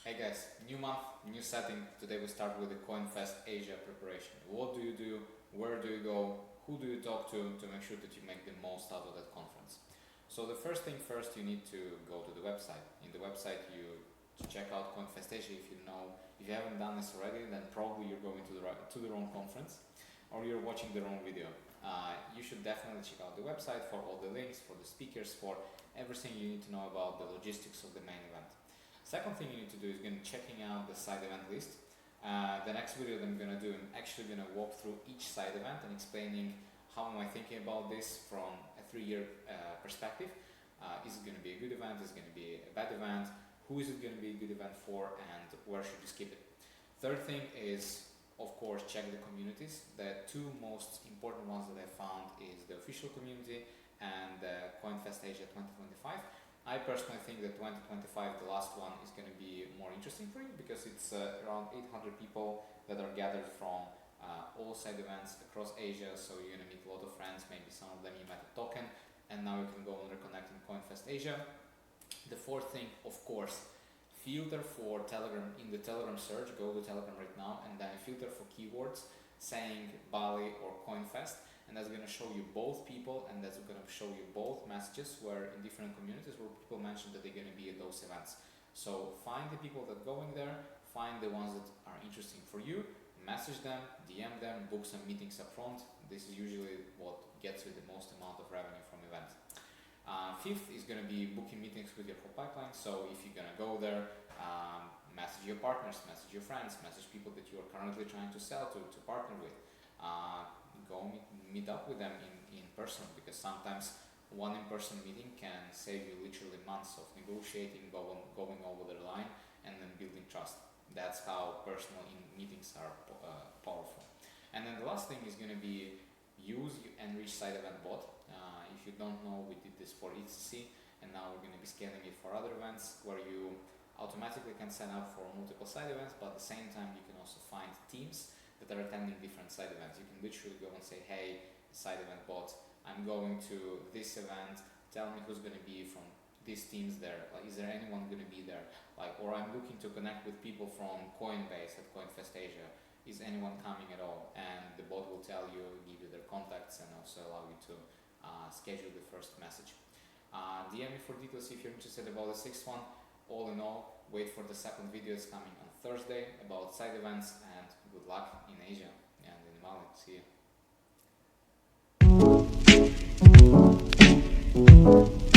Hey guys, new month, new setting. Today we start with the Coinfest Asia preparation. What do you do? Where do you go? Who do you talk to make sure that you make the most out of that conference? So the first thing first, you need to go to the website. In the website, you check out Coinfest Asia. If you haven't done this already, then probably you're going to the wrong conference, or you're watching the wrong video. You should definitely check out the website for all the links, for the speakers, for everything you need to know about the logistics of the main event. Second thing you need to do is checking out the side event list. The next video that I'm going to do, I'm actually going to walk through each side event and explaining how am I thinking about this from a 3-year perspective. Is it going to be a good event? Is it going to be a bad event? Who is it going to be a good event for? And where should you skip it? Third thing is, of course, check the communities. The two most important ones that I found is the official community and Coinfest Asia 2025. I personally think that 2025, the last one, is going to be more interesting for you because it's around 800 people that are gathered from all side events across Asia. So you're going to meet a lot of friends, maybe some of them you met at Token, and now you can go and reconnect in Coinfest Asia. The fourth thing, of course, filter for Telegram. In the Telegram search, go to Telegram right now and then filter for keywords saying Bali or Coinfest. And that's going to show you both people, and that's going to show you both messages where in different communities where people mention that they're going to be at those events. So find the people that are going there, find the ones that are interesting for you, message them, DM them, book some meetings up front. This is usually what gets you the most amount of revenue from events. Fifth is going to be booking meetings with your whole pipeline. So if you're going to go there, message your partners, message your friends, message people that you are currently trying to sell to partner with. Go meet up with them in person, because sometimes one in-person meeting can save you literally months of negotiating, going over the line, and then building trust. That's how personal meetings are powerful. And then the last thing is going to be use Enrich side event bot. If you don't know, we did this for ETC, and now we're going to be scaling it for other events where you automatically can sign up for multiple side events, but at the same time you can also find teams that are attending different side events. You can literally go and say, hey, side event bot, I'm going to this event, tell me who's going to be from these teams there, like is there anyone going to be there, like, or I'm looking to connect with people from Coinbase at Coinfest Asia, is anyone coming at all? And the bot will tell you, give you their contacts, and also allow you to schedule the first message. DM me for details if you're interested about the sixth one. All in all, wait for the second video. It's coming on Thursday about side events, and good luck in Asia and in Bali. See you.